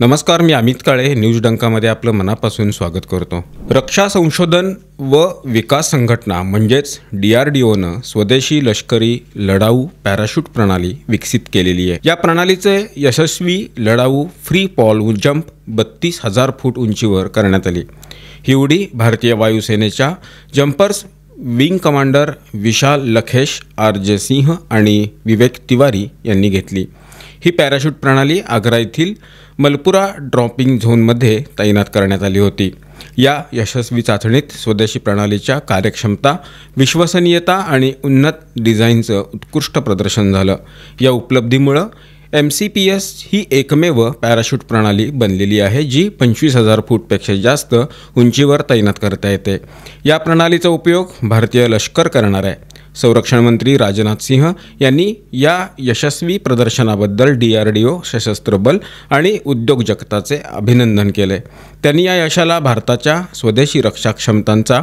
नमस्कार, मी अमित काळे न्यूज डंकामध्ये आपलं मनापासून स्वागत करतो। रक्षा संशोधन व विकास संघटना म्हणजेच DRDOनं स्वदेशी लष्करी लढाऊ पॅराशूट प्रणाली विकसित केलेली आहे। या प्रणालीचे यशस्वी लढाऊ फ्री फॉल जंप 32,000 फूट उंचीवर करण्यात आली। ही उडी भारतीय वायुसेनेच्या जंपर्स विंग कमांडर विशाल लखेश RJ सिंह आणि विवेक तिवारी यांनी घेतली। ही पॅराशूट प्रणाली आग्रा येथील मलपुरा ड्रॉपिंग झोनमध्ये तैनात करण्यात आली होती। या यशस्वी चाचणीत स्वदेशी प्रणालीच्या कार्यक्षमता, विश्वसनीयता आणि उन्नत डिझाईनचं उत्कृष्ट प्रदर्शन झालं। या उपलब्धीमुळे MCPS ही एकमेव पॅराशूट प्रणाली बनलेली आहे जी 25,000 फूटपेक्षा जास्त उंचीवर तैनात करता येते। या प्रणालीचा उपयोग भारतीय लष्कर करणार आहे। संरक्षण मंत्री राजनाथ सिंह यांनी या यशस्वी प्रदर्शनाबद्दल DRDO, सशस्त्र बल आणि उद्योग जगताचे अभिनंदन केले। त्यांनी या यशाला भारताच्या स्वदेशी रक्षा क्षमतांचा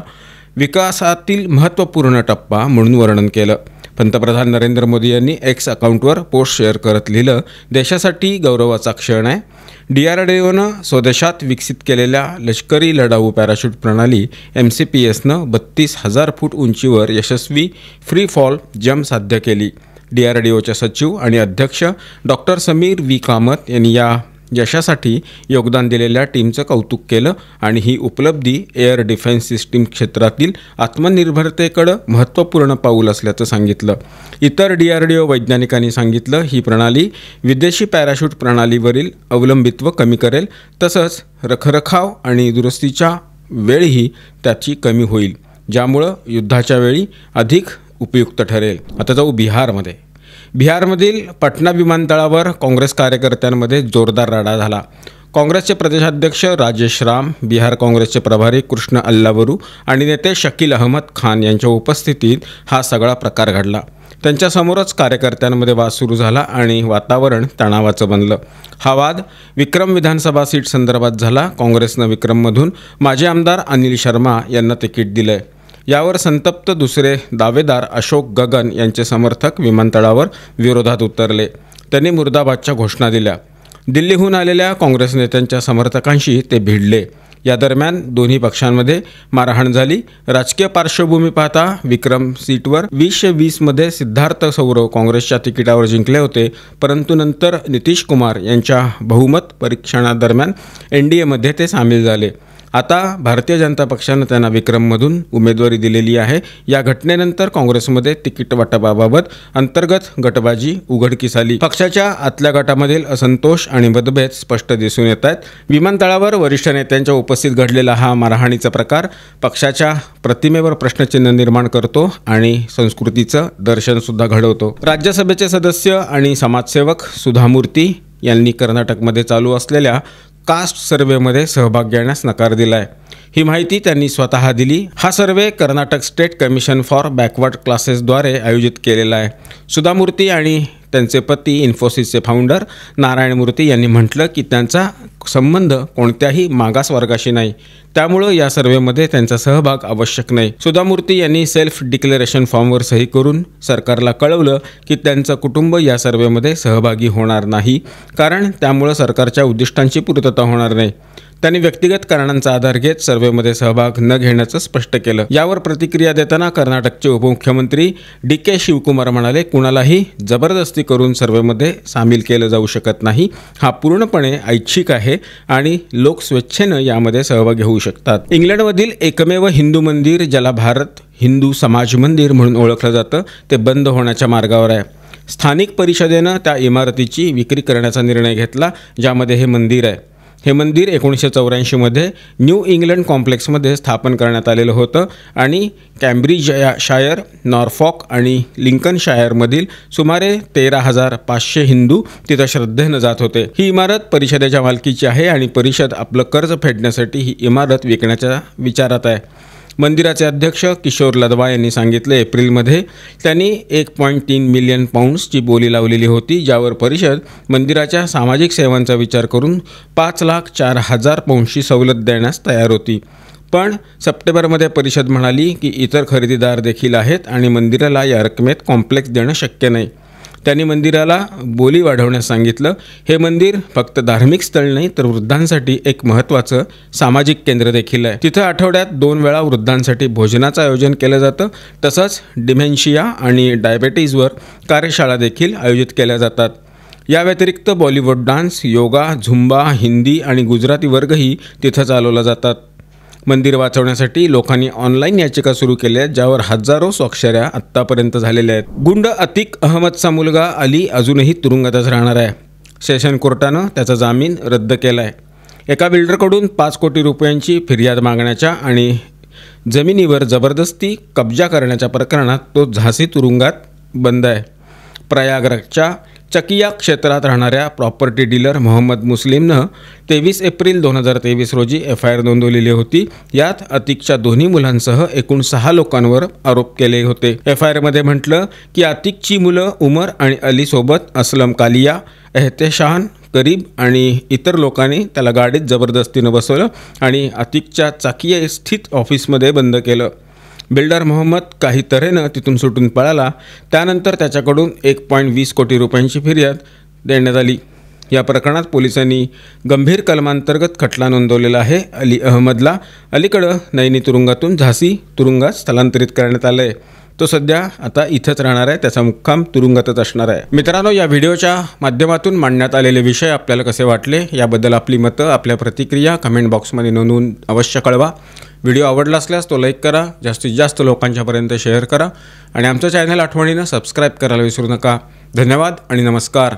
विकासातील महत्त्वपूर्ण टप्पा म्हणून वर्णन केलं। पंतप्रधान नरेंद्र मोदी यांनी X अकाउंटवर पोस्ट शेअर करत लिहिलं, देशासाठी गौरवाचा क्षण आहे। DRDOनं स्वदेशात विकसित केलेल्या लष्करी लढाऊ पॅराशूट प्रणाली MCPSनं 32,000 फूट उंचीवर यशस्वी फ्री फॉल जंप साध्य केली। DRDOचे सचिव आणि अध्यक्ष डॉक्टर समीर V कामत यांनी या यशासाठी योगदान दिलेल्या टीमचं कौतुक केलं आणि ही उपलब्धी एअर डिफेन्स सिस्टीम क्षेत्रातील आत्मनिर्भरतेकडे महत्त्वपूर्ण पाऊल असल्याचं सांगितलं। इतर DRDO वैज्ञानिकांनी सांगितलं, ही प्रणाली विदेशी पॅराशूट प्रणालीवरील अवलंबित्व कमी करेल, तसंच रखरखाव आणि दुरुस्तीच्या वेळही त्याची कमी होईल, ज्यामुळं युद्धाच्या वेळी अधिक उपयुक्त ठरेल। आता जाऊ बिहारमध्ये। बिहारमधील पटना विमानतळावर काँग्रेस कार्यकर्त्यांमध्ये जोरदार राडा झाला। काँग्रेसचे प्रदेशाध्यक्ष राजेश राम, बिहार काँग्रेसचे प्रभारी कृष्ण अल्लावरू आणि नेते शकील अहमद खान यांच्या उपस्थितीत हा सगळा प्रकार घडला। त्यांच्यासमोरच कार्यकर्त्यांमध्ये वाद सुरू झाला आणि वातावरण तणावाचं बनलं। हा वाद विक्रम विधानसभा सीट संदर्भात झाला। काँग्रेसनं विक्रममधून माजी आमदार अनिल शर्मा यांना तिकीट दिलंय। यावर संतप्त दुसरे दावेदार अशोक गगन यांचे समर्थक विमानतळावर विरोधात उतरले। त्यांनी मुर्दाबादच्या घोषणा दिल्या। दिल्लीहून आलेल्या काँग्रेस नेत्यांच्या समर्थकांशी ते भिडले। या दरम्यान दोन्ही पक्षांमध्ये मारहाण झाली। राजकीय पार्श्वभूमी पाहता विक्रम सीटवर 2020 मध्ये सिद्धार्थ सौरव काँग्रेसच्या तिकिटावर जिंकले होते, परंतु नंतर नितीश कुमार यांच्या बहुमत परीक्षणादरम्यान NDA मध्ये ते सामील झाले। आता भारतीय जनता पक्षानं त्यांना विक्रममधून उमेदवारी दिलेली आहे। या घटनेनंतर काँग्रेसमध्ये तिकीट वाटपाबाबत अंतर्गत गटबाजी उघडकीस आली। पक्षाच्या आतल्या गटामधील असंतोष आणि मतभेद स्पष्ट दिसून येत आहेत। विमानतळावर वरिष्ठ नेत्यांच्या उपस्थितीत घडलेला हा मारहाणीचा प्रकार पक्षाच्या प्रतिमेवर प्रश्नचिन्ह निर्माण करतो आणि संस्कृतीचं दर्शन सुद्धा घडवतो। राज्यसभेचे सदस्य आणि समाजसेवक सुधा मूर्ती यांनी कर्नाटकमध्ये चालू असलेल्या कास्ट सर्वेमध्ये सहभाग घेण्यास नकार दिलाय। ही माहिती त्यांनी स्वतः दिली। हा survey Karnataka state commission for backward क्लासेसद्वारे आयोजित केलेला आहे। सुधा मूर्ती आणि त्यांचे पती इन्फोसिसचे फाउंडर नारायण मूर्ती यांनी म्हटलं की त्यांचा संबंध कोणत्याही मागास वर्गाशी नाही, त्यामुळे या सर्वेमध्ये त्यांचा सहभाग आवश्यक नाही। सुधा मूर्ती यांनी सेल्फ डिक्लेरेशन फॉर्मवर सही करून सरकारला कळवलं की त्यांचं कुटुंब या सर्वेमध्ये सहभागी होणार नाही, कारण त्यामुळे सरकारच्या उद्दिष्टांची पूर्तता होणार नाही। त्यांनी व्यक्तिगत कारणांचा आधार घेत सर्वेमध्ये सहभाग न घेण्याचं स्पष्ट केलं। यावर प्रतिक्रिया देताना कर्नाटकचे उपमुख्यमंत्री DK शिवकुमार म्हणाले, कुणालाही जबरदस्ती करून सर्वेमध्ये सामील केलं जाऊ शकत नाही। हा पूर्णपणे ऐच्छिक आहे आणि लोक स्वेच्छेनं यामध्ये सहभाग घेऊ शकतात। इंग्लंडमधील एकमेव हिंदू मंदिर, ज्याला भारत हिंदू समाज मंदिर म्हणून ओळखलं जातं, ते बंद होण्याच्या मार्गावर आहे। स्थानिक परिषदेनं त्या इमारतीची विक्री करण्याचा निर्णय घेतला ज्यामध्ये हे मंदिर आहे। हे मंदिर 1984 मध्ये न्यू इंग्लंड कॉम्प्लेक्समध्ये स्थापन करण्यात आलेलं होतं आणि कॅम्ब्रिजशायर, नॉर्फॉक आणि लिंकनशायरमधील सुमारे 13,500 हिंदू तिथं श्रद्धेनं जात होते। ही इमारत परिषदेच्या मालकीची आहे आणि परिषद आपलं कर्ज फेडण्यासाठी ही इमारत विकण्याच्या विचारात आहे। मंदिराचे अध्यक्ष किशोर लदवा यांनी सांगितले, एप्रिलमध्ये त्यांनी 1.3 मिलियन पाउंड्सची बोली लावलेली होती, ज्यावर परिषद मंदिराच्या सामाजिक सेवांचा विचार करून 5,04,000 पाउंड्सची सवलत देण्यास तयार होती। पण सप्टेंबरमध्ये परिषद म्हणाली की इतर खरेदीदार देखील आहेत आणि मंदिराला या रकमेत कॉम्प्लेक्स देणं शक्य नाही। त्यांनी मंदिराला बोली वाढवण्यास सांगितलं. हे मंदिर फक्त धार्मिक स्थळ नाही तर वृद्धांसाठी एक महत्त्वाचं सामाजिक केंद्र देखील आहे. तिथं आठवड्यात 2 वेळा वृद्धांसाठी भोजनाचं आयोजन केलं जातं. तसंच डिमेन्शिया आणि डायबेटीजवर कार्यशाळा देखील आयोजित केल्या जातात. या व्यतिरिक्त बॉलिवूड डान्स, योगा, झुंबा, हिंदी आणि गुजराती वर्गही तिथं चालवला जातात. मंदिर वाचवण्यासाठी लोकांनी ऑनलाईन याचिका सुरू केल्या आहेत, ज्यावर हजारो स्वाक्षऱ्या आत्तापर्यंत झालेल्या आहेत. गुंड अतिक अहमदचा मुलगा अली अजूनही तुरुंगातच राहणार आहे. सेशन कोर्टानं त्याचा जामीन रद्द केला आहे. एका बिल्डरकडून 5 कोटी रुपयांची फिर्याद मागण्याच्या आणि जमिनीवर जबरदस्ती कब्जा करण्याच्या प्रकरणात तो झाशी तुरुंगात बंद आहे. प्रयागराजच्या चकिया क्षेत्रात राहणाऱ्या प्रॉपर्टी डीलर मोहम्मद मुस्लिमनं 23 एप्रिल 2023 रोजी FIR नोंदवलेली होती. यात अतिकच्या दोन्ही मुलांसह एकूण 6 लोकांवर आरोप केले होते. FIRमध्ये म्हटलं की अतिकची मुलं उमर आणि अलीसोबत असलम कालिया, एहतेशान करीब आणि इतर लोकांनी त्याला गाडीत जबरदस्तीनं बसवलं आणि अतिकच्या चकिया स्थित ऑफिसमध्ये बंद केलं. बिल्डर मोहम्मद काही तऱ्हेनं तिथून सुटून पळाला. त्यानंतर त्याच्याकडून 1.20 कोटी रुपयांची फिर्याद देण्यात आली. या प्रकरणात पोलिसांनी गंभीर कलमांतर्गत खटला नोंदवलेला आहे. अली अहमदला अलीकडं नैनी तुरुंगातून झाशी तुरुंगात स्थलांतरित करण्यात आलं आहे. तो सध्या आता इथंच राहणार आहे. त्याचा मुक्काम तुरुंगातच असणार आहे. मित्रांनो, या व्हिडिओच्या माध्यमातून मांडण्यात आलेले विषय आपल्याला कसे वाटले याबद्दल आपली मतं, आपल्या प्रतिक्रिया कमेंट बॉक्समध्ये नोंदवून अवश्य कळवा. व्हिडिओ आवडला असल्यास तो लाईक करा, जास्तीत जास्त लोकांच्यापर्यंत शेअर करा आणि आमचं चॅनल आठवणीनं सबस्क्राईब करायला विसरू नका. धन्यवाद आणि नमस्कार.